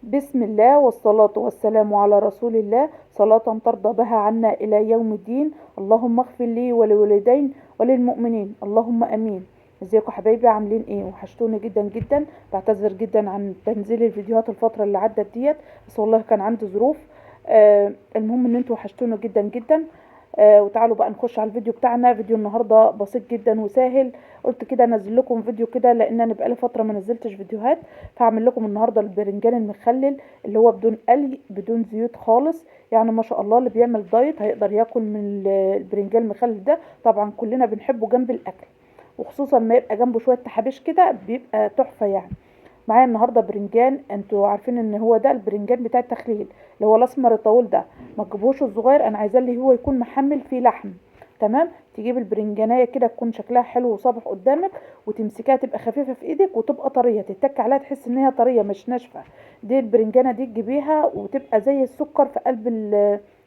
بسم الله والصلاة والسلام على رسول الله، صلاة ترضى بها عنا إلى يوم الدين. اللهم اغفر لي وللوالدين وللمؤمنين، اللهم أمين. ازيكم حبايبي؟ عاملين ايه؟ وحشتوني جدا جدا. بعتذر جدا عن تنزيل الفيديوهات الفترة اللي عدت ديت، بس والله كان عندي ظروف. المهم ان انتوا وحشتوني جدا جدا. وتعالوا بقى نخش على الفيديو بتاعنا. فيديو النهارده بسيط جدا وسهل. قلت كده انزل لكم فيديو كده لان انا بقالي فتره ما نزلتش فيديوهات، فهعمل لكم النهارده البرنجان المخلل اللي هو بدون قلي بدون زيوت خالص. يعني ما شاء الله اللي بيعمل دايت هيقدر ياكل من البرنجان المخلل ده. طبعا كلنا بنحبه جنب الاكل، وخصوصا ما يبقى جنبه شويه تحابيش كده بيبقى تحفه يعني. معايا النهارده برنجان، انتوا عارفين ان هو ده البرنجان بتاع التخليل اللي هو الاسمر الطويل ده. ما تجيبوش الصغير، انا عايزاه اللي هو يكون محمل فيه لحم. تمام. تجيب البرنجانيه كده تكون شكلها حلو وصابح قدامك، وتمسكها تبقى خفيفه في ايدك وتبقى طريه، تتك عليها تحس ان هي طريه مش ناشفه. دي البرنجانه دي تجيبيها وتبقى زي السكر في قلب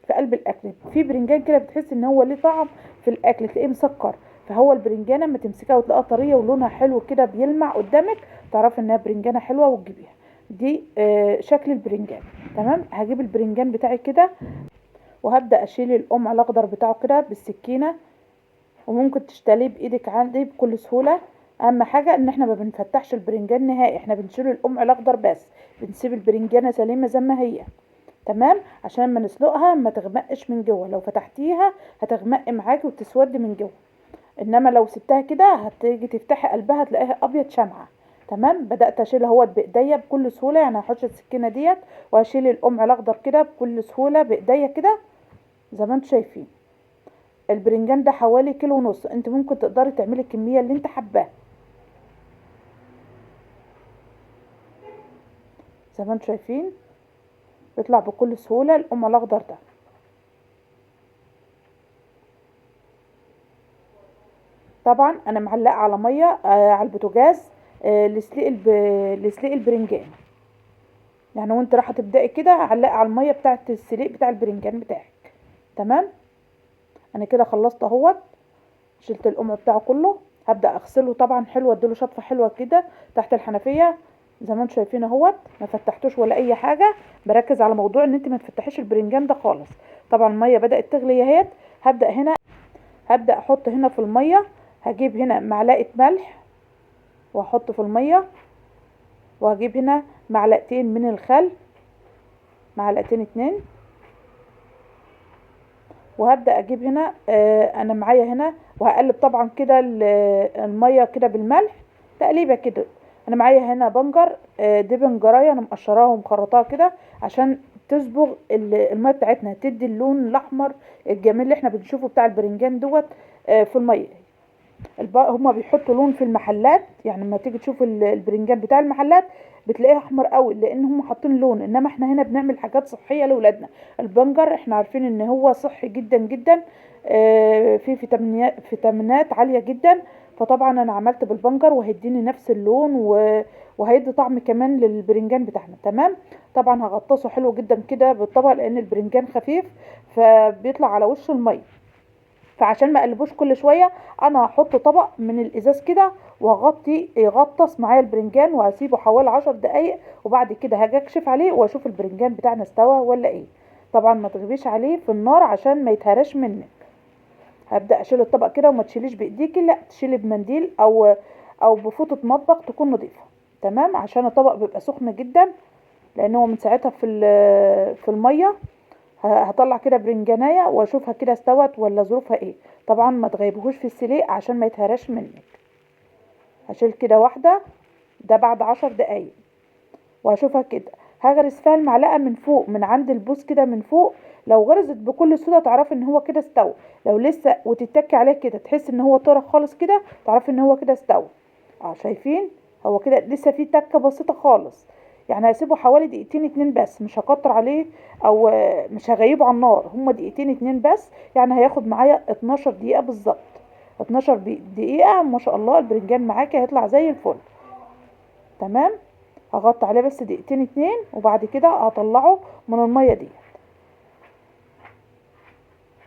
في قلب الاكل. في برنجان كده بتحس ان هو ليه طعم في الاكل، تلاقيه مسكر. فهو البرنجانه اما تمسكها وتلاقيها طريه ولونها حلو كده بيلمع قدامك، تعرفي انها برنجانه حلوه وتجيبيها. دي شكل البرنجان. تمام. هجيب البرنجان بتاعي كده وهبدا اشيل القمع الاخضر بتاعه كده بالسكينه، وممكن تشتريه بايدك عادي بكل سهوله. اهم حاجه ان احنا ما بنفتحش البرنجان نهائي، احنا بنشيل القمع الاخضر بس، بنسيب البرنجانه سليمه زي ما هي. تمام. عشان لما نسلقها ما تغمقش من جوه، لو فتحتيها هتغمق معاكي وتسود من جوه. انما لو سبتها كده هتيجي تفتحي قلبها تلاقيها ابيض شمعه. تمام. بدات اشيلها اهوت بايديا بكل سهوله، يعني هحط السكينه ديت وهشيل القمع الاخضر كده بكل سهوله بايديا كده زي ما انتم شايفين. البرنجان ده حوالي كيلو ونص، انت ممكن تقدري تعملي الكميه اللي انت حباها زي ما انتم شايفين. بيطلع بكل سهوله القمع الاخضر ده. طبعا انا معلقه على ميه على البوتاجاز لسلق البرنجان. يعني وانت رايحه تبداي كده علقي على الميه بتاعه السليق بتاع البرنجان بتاعك. تمام. انا كده خلصت اهوت، شلت القمع بتاعه كله. هبدا اغسله طبعا حلوه، اديله شطفه حلوه كده تحت الحنفيه زي ما انتم شايفين اهوت. ما فتحتوش ولا اي حاجه، بركز على موضوع ان انت ما تفتحيش البرنجان ده خالص. طبعا الميه بدات تغلي اهيت. هبدا هنا هبدا احط هنا في الميه، هجيب هنا معلقه ملح واحط في الميه، وهجيب هنا معلقتين من الخل، معلقتين اتنين. وهبدأ اجيب هنا انا معايا هنا، وهقلب طبعا كده المية كده بالملح تقليبة كده. انا معايا هنا بنجر، دي بنجرايه انا مقشراها ومخرطاها كده عشان تصبغ المية بتاعتنا، تدي اللون الاحمر الجميل اللي احنا بنشوفه بتاع البرنجان دوت في المية. هما بيحطوا لون في المحلات، يعني لما تيجي تشوف البرنجان بتاع المحلات بتلاقيه احمر قوي لان هم حاطين لون، انما احنا هنا بنعمل حاجات صحيه لاولادنا. البنجر احنا عارفين ان هو صحي جدا جدا، فيه فيتامينات عاليه جدا. فطبعا انا عملت بالبنجر وهيديني نفس اللون وهيدي طعم كمان للبرنجان بتاعنا. تمام. طبعا هغطسه حلو جدا كده بالطبق لان البرنجان خفيف فبيطلع على وش الميه. فعشان ما اقلبوش كل شويه انا هحط طبق من الازاز كده واغطي يغطس معايا البرنجان وهسيبه حوالي 10 دقايق، وبعد كده هاجي اكشف عليه واشوف البرنجان بتاعنا استوى ولا ايه. طبعا ما تغبيش عليه في النار عشان ما يتهرش منك. هبدا اشيل الطبق كده، وما تشيليش بايديكي، لا تشيلي بمنديل او بفوطه مطبخ تكون نظيفه. تمام. عشان الطبق بيبقى سخن جدا لان هو من ساعتها في الميه. هطلع كده برنجانية واشوفها كده استوت ولا ظروفها ايه. طبعا ما تغيبهوش في السليق عشان ما يتهراش منك. هشيل كده واحدة، ده بعد 10 دقايق، وهشوفها كده. هغرس فيها المعلقة من فوق من عند البوز كده من فوق. لو غرزت بكل سهولة تعرفي ان هو كده استوى. لو لسه وتتكي عليه كده تحس ان هو طرى خالص كده تعرفي ان هو كده استوى. شايفين؟ هو كده لسه فيه تكة بسيطة خالص. يعني هسيبه حوالي دقيقتين اتنين بس، مش هكتر عليه او مش هغيبه على النار، هما دقيقتين اتنين بس. يعني هياخد معايا 12 دقيقة بالظبط. 12 دقيقة ما شاء الله البرنجان معاكي هيطلع زي الفل. تمام. هغطي عليه بس دقيقتين اتنين وبعد كده هطلعه من المية دي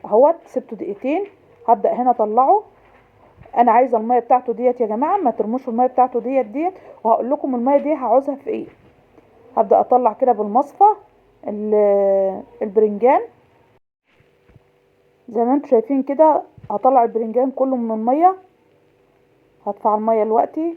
اهوت. سبته دقيقتين، هبدأ هنا اطلعه. انا عايزه الميه بتاعته ديت يا جماعه، ما ترموش الميه بتاعته ديت. وهقول لكم الميه دي هعوزها في ايه. هبدأ اطلع كده بالمصفى البرنجان زي ما انتم شايفين كده. هطلع البرنجان كله من المية. هدفع المية دلوقتي.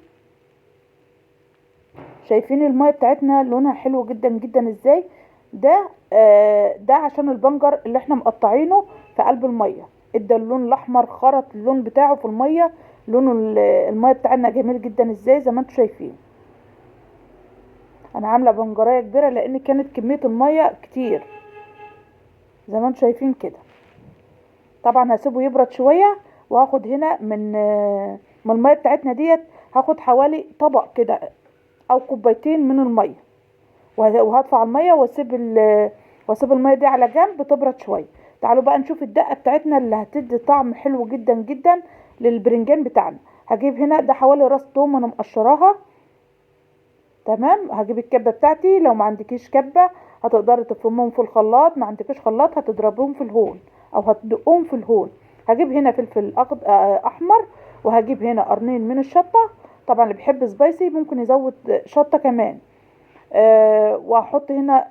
شايفين المية بتاعتنا لونها حلو جدا جدا ازاي؟ ده عشان البنجر اللي احنا مقطعينه في قلب المية ادى اللون الاحمر، خرط اللون بتاعه في المية. لونه المية بتاعنا جميل جدا ازاي زي ما انتم شايفين. انا عامله بنجرايه كبيره لان كانت كميه الميه كتير زي ما انتم شايفين كده. طبعا هسيبه يبرد شويه، وهاخد هنا من الميه بتاعتنا ديت. هاخد حوالي طبق كده او كوبايتين من الميه، وهدفع الميه واسيب الميه دي على جنب تبرد شويه. تعالوا بقى نشوف الدقه بتاعتنا اللي هتدي طعم حلو جدا جدا للبرنجان بتاعنا. هجيب هنا ده حوالي راس توم انا مقشراها. تمام. هجيب الكبه بتاعتي. لو ما عندكيش كبه هتقدري تفرمهم في الخلاط، ما عندكيش خلاط هتضربهم في الهون او هتدقهم في الهون. هجيب هنا فلفل احمر، وهجيب هنا قرنين من الشطه. طبعا اللي بيحب سبايسي ممكن يزود شطه كمان. وهحط هنا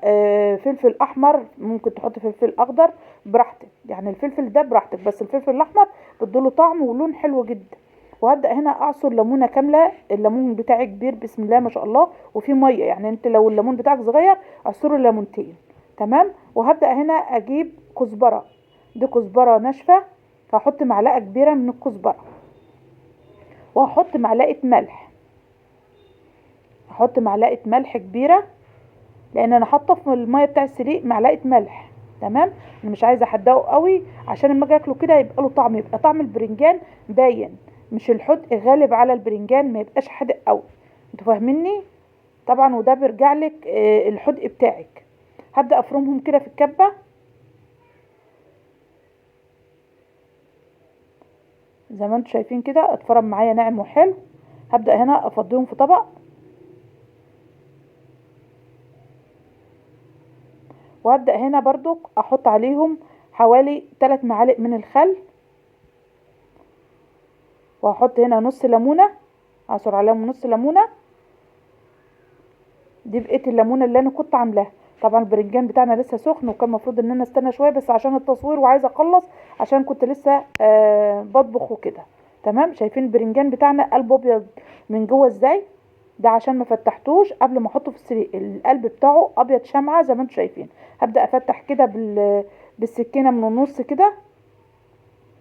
فلفل احمر، ممكن تحط فلفل اخضر براحتك، يعني الفلفل ده براحتك، بس الفلفل الاحمر بيديله طعم ولون حلو جدا. وهبدا هنا اعصر ليمونه كامله. الليمون بتاعي كبير بسم الله ما شاء الله وفي ميه، يعني انت لو الليمون بتاعك صغير اعصري ليمونتين. تمام. وهبدا هنا اجيب كزبره. دي كزبره ناشفه. هحط معلقه كبيره من الكزبره، وهحط معلقه ملح. هحط معلقه ملح كبيره لان انا حاطه في الميه بتاع السليق معلقه ملح. تمام. انا مش عايزه احدقه قوي عشان لما اجي اكله كده يبقى له طعم، يبقى طعم البرنجان باين، مش الحدق غالب على البرنجان، ما يبقاش حادق قوي. انتوا فاهميني؟ طبعا وده بيرجع لك الحدق بتاعك. هبدا افرمهم كده في الكبه زي ما انتوا شايفين كده. اتفرم معايا ناعم وحلو. هبدا هنا افضيهم في طبق، وهبدا هنا برضو احط عليهم حوالي 3 معالق من الخل، وهحط هنا نص ليمونه، اعصر عليهم نص ليمونه. دي بقيه الليمونه اللي انا كنت عاملاها. طبعا البرنجان بتاعنا لسه سخن، وكان المفروض ان انا استنى شويه بس عشان التصوير وعايزه اخلص عشان كنت لسه بطبخ وكده. تمام. شايفين البرنجان بتاعنا قلبه ابيض من جوه ازاي؟ ده عشان ما فتحتوش قبل ما احطه في السليق. القلب بتاعه ابيض شمعه زي ما انتم شايفين. هبدا افتح كده بالسكينه من النص كده،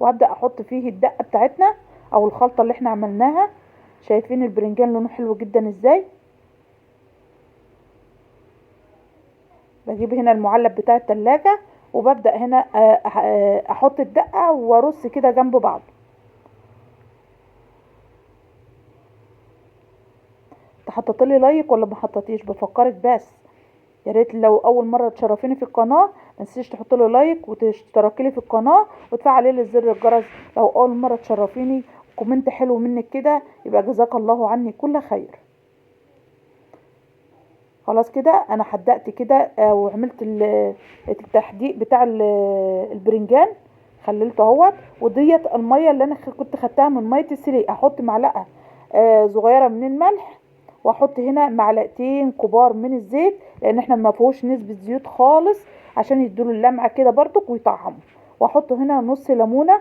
وابدا احط فيه الدقه بتاعتنا او الخلطه اللي احنا عملناها. شايفين البرنجان لونه حلو جدا ازاي؟ بجيب هنا المعلب بتاع التلاجة، وببدأ هنا احط الدقة وارص كده جنب بعض. انت حطيت لي لايك ولا ما حطيتيش؟ بفكرك بس، يا ريت لو اول مره تشرفيني في القناه ما تنسيش تحط لي لايك وتشتركي لي في القناه وتفعلي لي زر الجرس لو اول مره تشرفيني. كومنت حلو منك كده يبقى جزاك الله عني كل خير. خلاص كده انا حدقت كده وعملت التحديق بتاع البرنجان. خللته اهوت. وديت الميه اللي انا كنت خدتها من ميه السليق. احط معلقه صغيره من الملح، واحط هنا معلقتين كبار من الزيت لان احنا ما فيهوش نسبه زيوت خالص عشان يدوله اللمعه كده برضك ويطعمه. واحط هنا نص ليمونه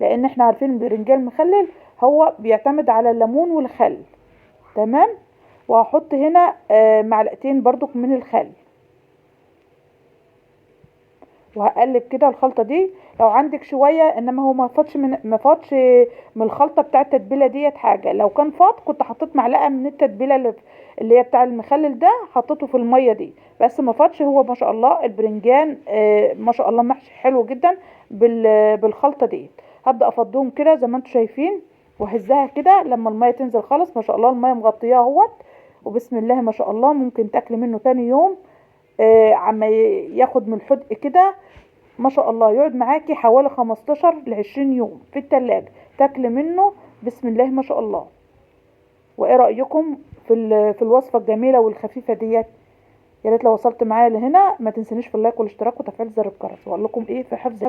لان احنا عارفين البرنجان المخلل هو بيعتمد على الليمون والخل. تمام. وهحط هنا معلقتين برضك من الخل، وهقلب كده الخلطه دي. لو عندك شويه، انما هو ما فاتش من الخلطه بتاعه التتبيله ديت حاجه. لو كان فاض كنت حطيت معلقه من التتبيله اللي هي بتاع المخلل ده، حطيته في الميه دي. بس ما فاتش. هو ما شاء الله البرنجان ما شاء الله محشي حلو جدا بالخلطه دي. هبدا افضيهم كده زي ما انتم شايفين، وهزها كده لما الميه تنزل خالص. ما شاء الله الميه مغطياه اهوت، وبسم الله ما شاء الله ممكن تاكلي منه تاني يوم. عما ياخد من الحدق كده ما شاء الله يقعد معاكي حوالي 15 ل 20 يوم في التلاجة تاكلي منه بسم الله ما شاء الله. وايه رأيكم في الوصفة الجميلة والخفيفة ديت؟ يا ريت لو وصلت معايا لهنا ما تنسونيش في اللايك والاشتراك وتفعيل زر الجرس. واقول لكم ايه في حفظ